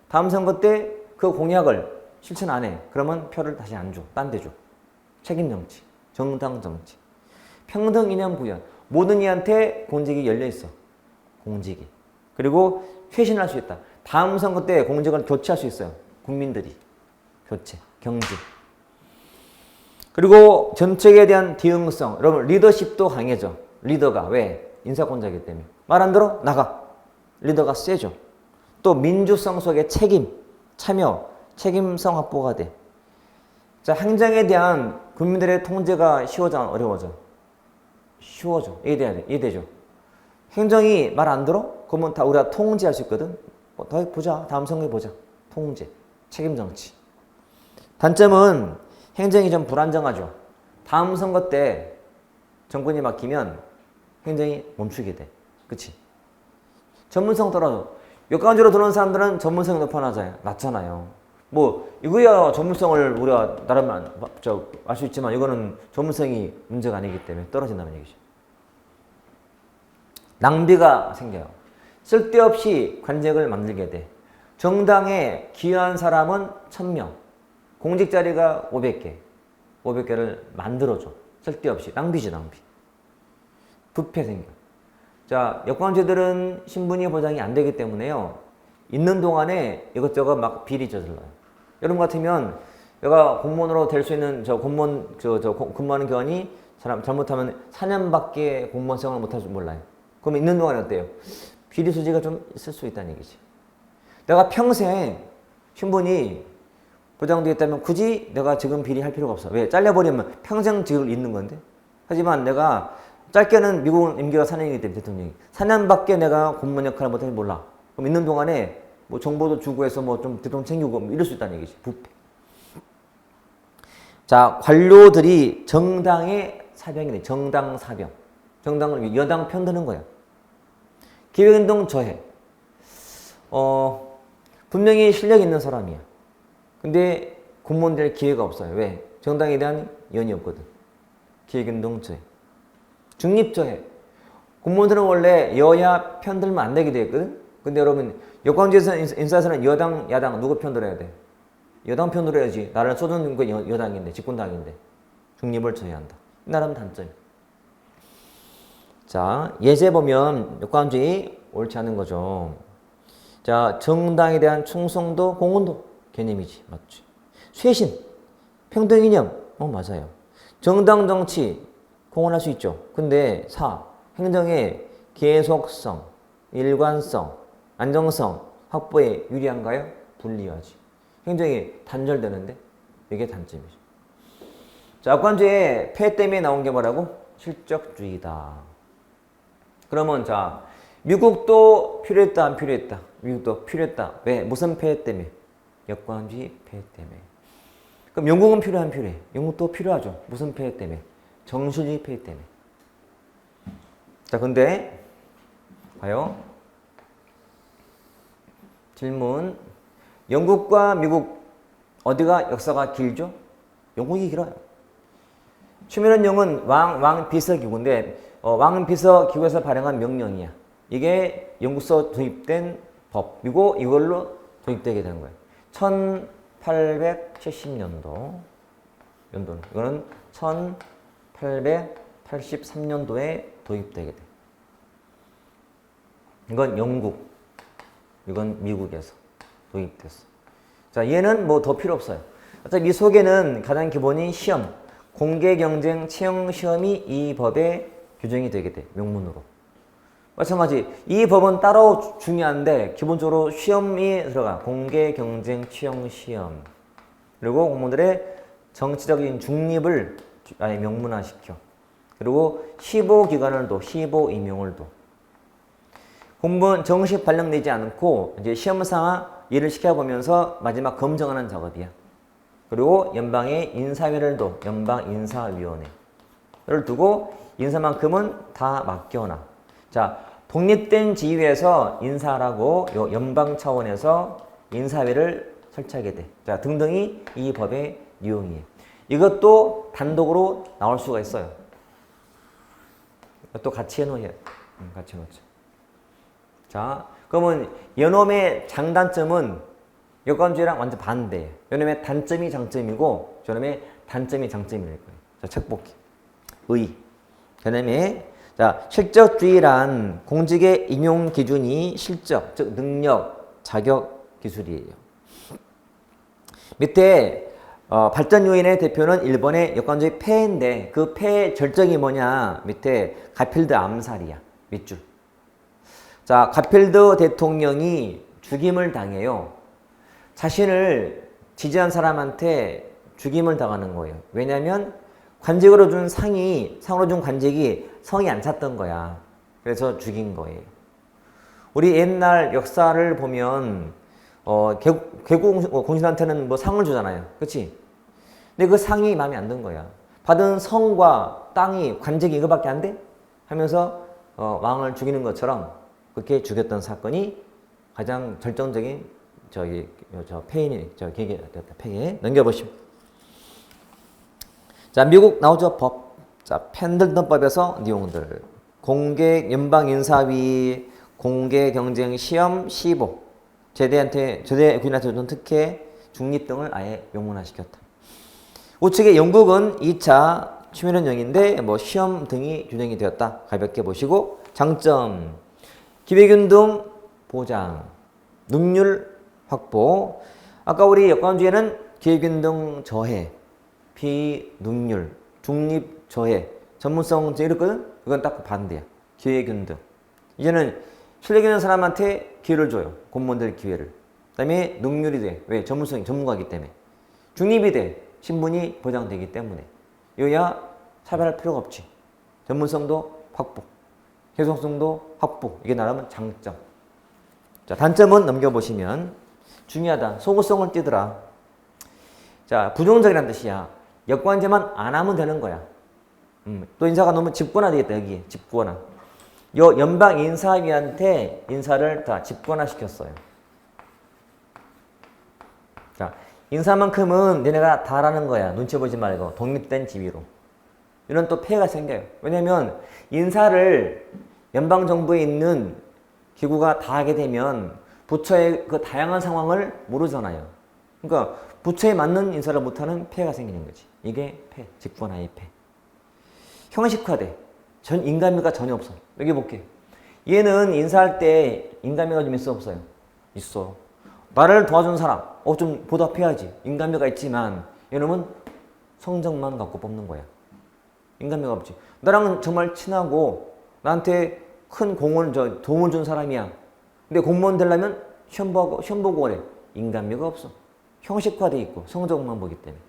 다음 선거 때 그 공약을 실천 안 해. 그러면 표를 다시 안 줘. 딴 데 줘. 책임 정치. 정당 정치. 평등 이념 구현. 모든 이한테 공직이 열려 있어. 공직이. 그리고 쇄신할 수 있다. 다음 선거 때 공직을 교체할 수 있어요. 국민들이. 교체. 경직. 그리고 정책에 대한 대응성. 여러분 리더십도 강해져. 리더가. 왜? 인사권자이기 때문에. 말 안 들어? 나가. 리더가 세죠. 또 민주성 속의 책임, 참여, 책임성 확보가 돼. 자, 행정에 대한 국민들의 통제가 쉬워져, 어려워져? 쉬워져. 이해되죠? 행정이 말 안 들어? 그러면 다 우리가 통제할 수 있거든. 더 보자. 다음 선거에 보자. 통제, 책임 정치. 단점은 행정이 좀 불안정하죠. 다음 선거 때 정권이 바뀌면 행정이 멈추게 돼. 그치? 전문성 떨어져. 역관주로 들어오는 사람들은 전문성이 낮잖아요. 뭐 이거야 전문성을 우리가 나름 알 수 있지만 이거는 전문성이 문제가 아니기 때문에 떨어진다는 얘기죠. 낭비가 생겨요. 쓸데없이 관직을 만들게 돼. 정당에 기여한 사람은 1000명. 공직 자리가 500개. 500개를 만들어줘. 쓸데없이. 낭비지, 낭비. 부패 생겨. 자, 여권주들은 신분이 보장이 안 되기 때문에요. 있는 동안에 이것저것 막 비리 저질러요. 여러분 같으면 내가 공무원으로 될 수 있는 근무하는 기간이 잘못하면 4년밖에 공무원 생활을 못할 줄 몰라요. 그럼 있는 동안에 어때요? 비리 소지가 좀 있을 수 있다는 얘기지. 내가 평생 신분이 보장되어 있다면 굳이 내가 지금 비리할 필요가 없어. 왜? 잘려버리면 평생 직을 잃는 건데. 하지만 내가 짧게는 미국은 임기가 4년이기 때문에 대통령이 4년밖에 내가 공무원 역할을 못하면 몰라. 그럼 있는 동안에 뭐 정보도 주고 해서 뭐 좀 대통령 챙기고 뭐 이럴 수 있다는 얘기지. 부패. 자, 관료들이 정당의 사병이네. 정당 사병. 정당을 위해 여당 편드는 거야. 기획행동 저해. 분명히 실력 있는 사람이야. 근데 공무원 될 기회가 없어요. 왜? 정당에 대한 연이 없거든. 기획행동 저해. 중립저해. 공무원들은 원래 여야 편들면 안 되게 되어 있거든? 근데 여러분, 여권주에서 인사에서는 여당, 야당 누구 편들어야 돼? 여당 편들어야지. 나라를 쏘는 건 여당인데, 집권당인데. 중립을 저해한다. 이 나라는 단점이야. 자, 예제 보면 역관주의 옳지 않은 거죠. 자, 정당에 대한 충성도, 공헌도 개념이지. 맞지? 쇄신, 평등 이념. 맞아요. 정당 정치, 공헌할 수 있죠. 근데 4. 행정의 계속성, 일관성, 안정성 확보에 유리한가요? 불리하지. 행정이 단절되는데 이게 단점이죠. 자, 역관주의 폐해 때문에 나온 게 뭐라고? 실적주의다. 그러면 자, 미국도 필요했다, 안 필요했다? 미국도 필요했다. 왜? 무슨 폐해 때문에? 역관주의 폐해 때문에. 그럼 영국은 필요해, 안 필요해? 영국도 필요하죠. 무슨 폐해 때문에? 정신주의 폐해 때문에. 자, 근데 봐요. 질문. 영국과 미국 어디가 역사가 길죠? 영국이 길어요. 추미련령은 왕비서기구인데 왕비서기구에서 발행한 명령이야. 이게 영국서 도입된 법이고 이걸로 도입되게 된 거예요. 1870년도 이거는 1883년도에 도입되게 돼. 이건 영국, 이건 미국에서 도입됐어. 자, 얘는 뭐 더 필요 없어요. 어차피 이 속에는 가장 기본인 시험, 공개경쟁 채용 시험이 이 법에 규정이 되게 돼. 명문으로. 마찬가지 이 법은 따로 중요한데 기본적으로 시험이 들어가. 공개, 경쟁, 취형, 시험. 그리고 공무원들의 정치적인 중립을 아예 명문화시켜. 그리고 시보 기관을 둬. 시보 임용을 둬. 공무원 정식 발령되지 않고 이제 시험상화 일을 시켜보면서 마지막 검증하는 작업이야. 그리고 연방의 인사위를 둬. 연방인사위원회를 두고 인사만큼은 다 맡겨놔. 자, 독립된 지위에서 인사라고 요 연방 차원에서 인사위를 설치하게 돼. 자, 등등이 이 법의 내용이에요. 이것도 단독으로 나올 수가 있어요. 이것도 같이 해놓아요. 같이 해놓죠. 자, 그러면 연놈의 장단점은 여권주의랑 완전 반대예요. 연놈의 단점이 장점이고 저놈의 단점이 장점일 거예요. 자, 책 볼게요. 의. 그다음에 자, 실적주의란 공직의 임용 기준이 실적, 즉 능력, 자격, 기술이에요. 밑에 발전 요인의 대표는 일본의 여권주의 폐해인데 그 폐해의 절정이 뭐냐? 밑에 가필드 암살이야. 밑줄. 자, 가필드 대통령이 죽임을 당해요. 자신을 지지한 사람한테 죽임을 당하는 거예요. 왜냐하면 관직으로 준 상으로 준 관직이 성이 안 찼던 거야. 그래서 죽인 거예요. 우리 옛날 역사를 보면 개국 공신한테는 뭐 상을 주잖아요. 그렇지? 근데 그 상이 마음에 안 든 거야. 받은 성과 땅이 관직이 이거밖에 안 돼? 하면서 왕을 죽이는 것처럼 그렇게 죽였던 사건이 가장 절정적인 폐해 넘겨보시면. 자, 미국 나오죠, 법. 자, 펜들턴법에서 내용들. 공개 연방인사위, 공개 경쟁 시험, 시보. 제대 군인한테 준 특혜, 중립 등을 아예 명문화시켰다. 우측의 영국은 2차 취미는 0인데 뭐 시험 등이 규정이 되었다. 가볍게 보시고 장점. 기회균등 보장, 능률 확보. 아까 우리 여권주의는 기회균등 저해, 비능률, 중립 저해, 전문성 이랬거든? 그건 딱 반대야. 기회균등. 이제는 실력 있는 사람한테 기회를 줘요. 공무원들 기회를. 그 다음에 능률이 돼. 왜? 전문가이기 때문에. 중립이 돼. 신분이 보장되기 때문에. 이거야 차별할 필요가 없지. 전문성도 확보. 계속성도 확보. 이게 나라면 장점. 자, 단점은 넘겨보시면 중요하다. 소구성을 띠더라. 자, 부정적이란 뜻이야. 역관제만 안 하면 되는 거야. 또 인사가 너무 집권화 되겠다. 여기에 집권화. 요 연방인사위한테 인사를 다 집권화 시켰어요. 자, 인사만큼은 너네가 다 하라는 거야. 눈치 보지 말고 독립된 지위로. 이런 또 폐해가 생겨요. 왜냐면 인사를 연방정부에 있는 기구가 다 하게 되면 부처의 그 다양한 상황을 모르잖아요. 그러니까 부처에 맞는 인사를 못하는 폐해가 생기는 거지. 이게 폐해, 직권화의 폐해. 형식화돼. 전 인간미가 전혀 없어. 여기 볼게. 얘는 인사할 때 인간미가 좀 있어 없어요? 있어. 나를 도와준 사람, 좀 보답해야지. 인간미가 있지만 얘놈은 성적만 갖고 뽑는 거야. 인간미가 없지. 나랑은 정말 친하고 나한테 큰 도움을 준 사람이야. 근데 공무원 되려면 시험 보고 그래. 인간미가 없어. 형식화돼 있고 성적만 보기 때문에.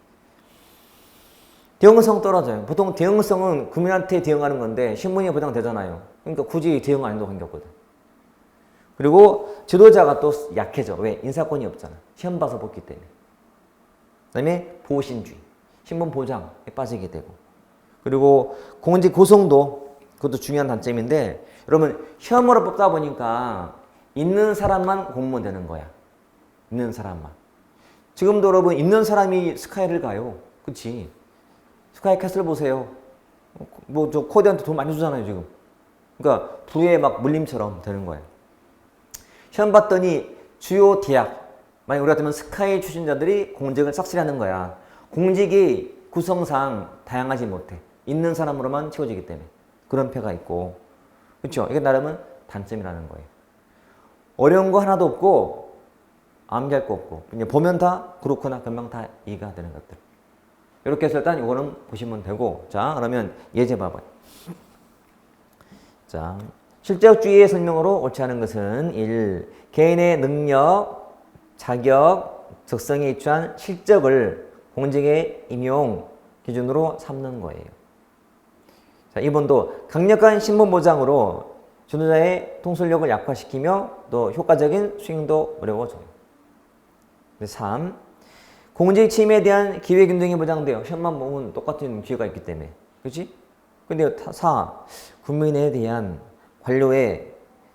대응성 떨어져요. 보통 대응성은 국민한테 대응하는 건데 신분이 보장되잖아요. 그러니까 굳이 대응 안 해도 관계없거든. 그리고 지도자가 또 약해져. 왜? 인사권이 없잖아. 시험 봐서 뽑기 때문에. 그 다음에 보신주의. 신분 보장에 빠지게 되고. 그리고 공직 고성도 그것도 중요한 단점인데 여러분 시험으로 뽑다 보니까 있는 사람만 공무원 되는 거야. 있는 사람만. 지금도 여러분 있는 사람이 스카이를 가요. 그치? 스카이 캐슬 보세요. 뭐 저 코디한테 돈 많이 주잖아요 지금. 그러니까 부의 막 물림처럼 되는 거예요. 시험 봤더니 주요 대학, 만약 우리 같으면 스카이 출신자들이 공직을 싹쓸이하는 거야. 공직이 구성상 다양하지 못해. 있는 사람으로만 채워지기 때문에 그런 폐가 있고, 그렇죠? 이게 나름은 단점이라는 거예요. 어려운 거 하나도 없고 암기할 거 없고 그냥 보면 다 그렇구나 금방 다 이해가 되는 것들. 이렇게 해서 일단 이거는 보시면 되고, 자 그러면 예제 봐봐요. 자 실적주의의 설명으로 옳지 않은 것은 1. 개인의 능력, 자격, 적성에 입주한 실적을 공직의 임용 기준으로 삼는 거예요. 자, 2번도 강력한 신분 보장으로 주도자의 통솔력을 약화시키며 또 효과적인 수행도 어려워져요. 3. 공직 취임에 대한 기회 균등이 보장돼요. 시험만 보면 똑같은 기회가 있기 때문에. 그렇지? 근데 4. 국민에 대한 관료의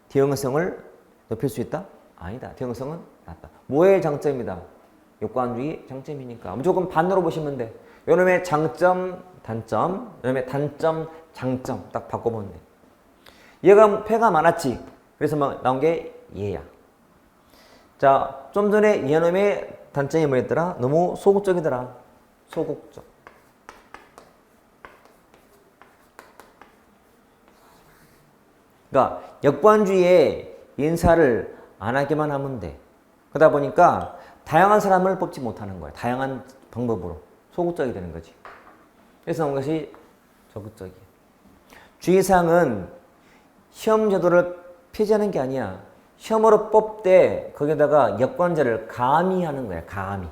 대응성을 높일 수 있다? 아니다. 대응성은 낮다. 뭐의 장점이다? 역관주의 장점이니까. 무조건 반으로 보시면 돼. 요놈의 장점, 단점, 요놈의 단점, 장점 딱 바꿔보면 돼. 얘가 패가 많았지. 그래서 막 나온 게 얘야. 자, 좀 전에 얘놈의 단점이 뭐였더라? 너무 소극적이더라. 소극적. 그러니까 역관주의에 인사를 안 하기만 하면 돼. 그러다 보니까 다양한 사람을 뽑지 못하는 거야. 다양한 방법으로. 소극적이 되는 거지. 그래서 나온 것이 적극적이야. 주의사항은 시험 제도를 폐지하는 게 아니야. 시험으로 뽑되 거기다가 역관자를 가미하는 거야. 가미.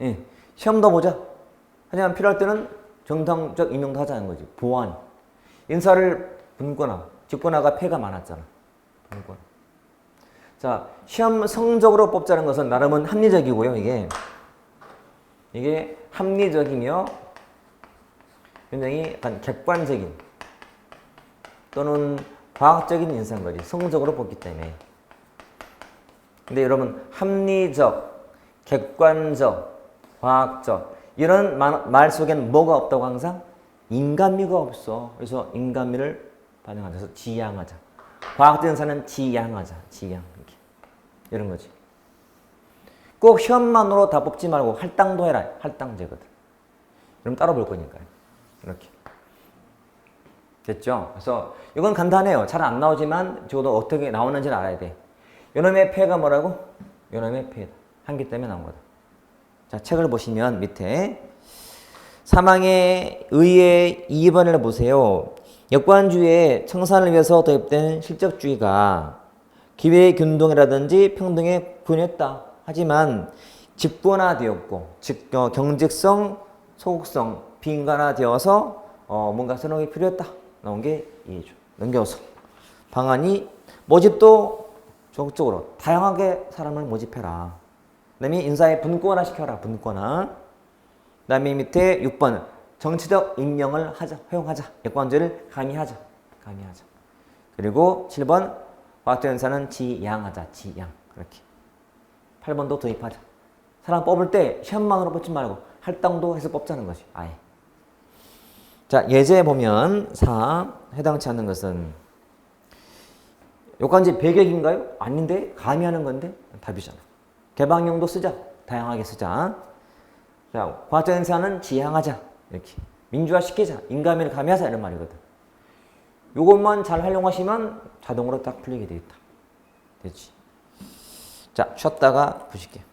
예. 시험도 보자. 하지만 필요할 때는 정당적 임명도 하자는 거지. 보완. 인사를 분권화. 직권화가 폐가 많았잖아. 분권. 자, 시험 성적으로 뽑자는 것은 나름은 합리적이고요. 이게 합리적이며 굉장히 약간 객관적인 또는 과학적인 인사인 거지. 성적으로 뽑기 때문에. 근데 여러분 합리적, 객관적, 과학적 이런 말 속에는 뭐가 없다고 항상? 인간미가 없어. 그래서 인간미를 반영하자. 지양하자. 과학적 인사는 지양하자. 지양. 이렇게. 이런 거지. 꼭 시험만으로 다 뽑지 말고 할당도 해라. 할당제거든. 그럼 따로 볼 거니까요. 이렇게. 됐죠? 그래서 이건 간단해요. 잘 안 나오지만 적어도 어떻게 나오는지는 알아야 돼. 요놈의 폐가 뭐라고? 요놈의 폐다. 한기 때문에 나온 거다. 자, 책을 보시면 밑에 사망의 의의 2번을 보세요. 역관주의의 청산을 위해서 도입된 실적주의가 기회의 균등이라든지 평등에 구현했다. 하지만 집권화되었고 경직성, 소극성, 비인간화되어서 뭔가 선호가 필요했다. 나온 게 이해죠. 넘겨서 방안이 모집도 적극적으로 다양하게 사람을 모집해라. 그 다음에 인사에 분권화 시켜라. 분권화. 그 다음에 밑에 6번 정치적 임명을 하자. 허용하자. 역관주의를 가미하자. 가미하자. 그리고 7번 과학적 인사는 지양하자. 지양. 그렇게. 8번도 도입하자. 사람 뽑을 때 시험만으로 뽑지 말고 할당도 해서 뽑자는 것이 아예. 자, 예제 보면 4. 해당치 않는 것은 역관주의 배격인가요? 아닌데? 가미하는 건데? 답이잖아. 개방용도 쓰자. 다양하게 쓰자. 자, 과학적 인사는 지향하자. 이렇게. 민주화시키자. 인간미를 가미하자. 이런 말이거든. 요것만 잘 활용하시면 자동으로 딱 풀리게 돼 있다. 됐지? 자, 쉬었다가 보실게요.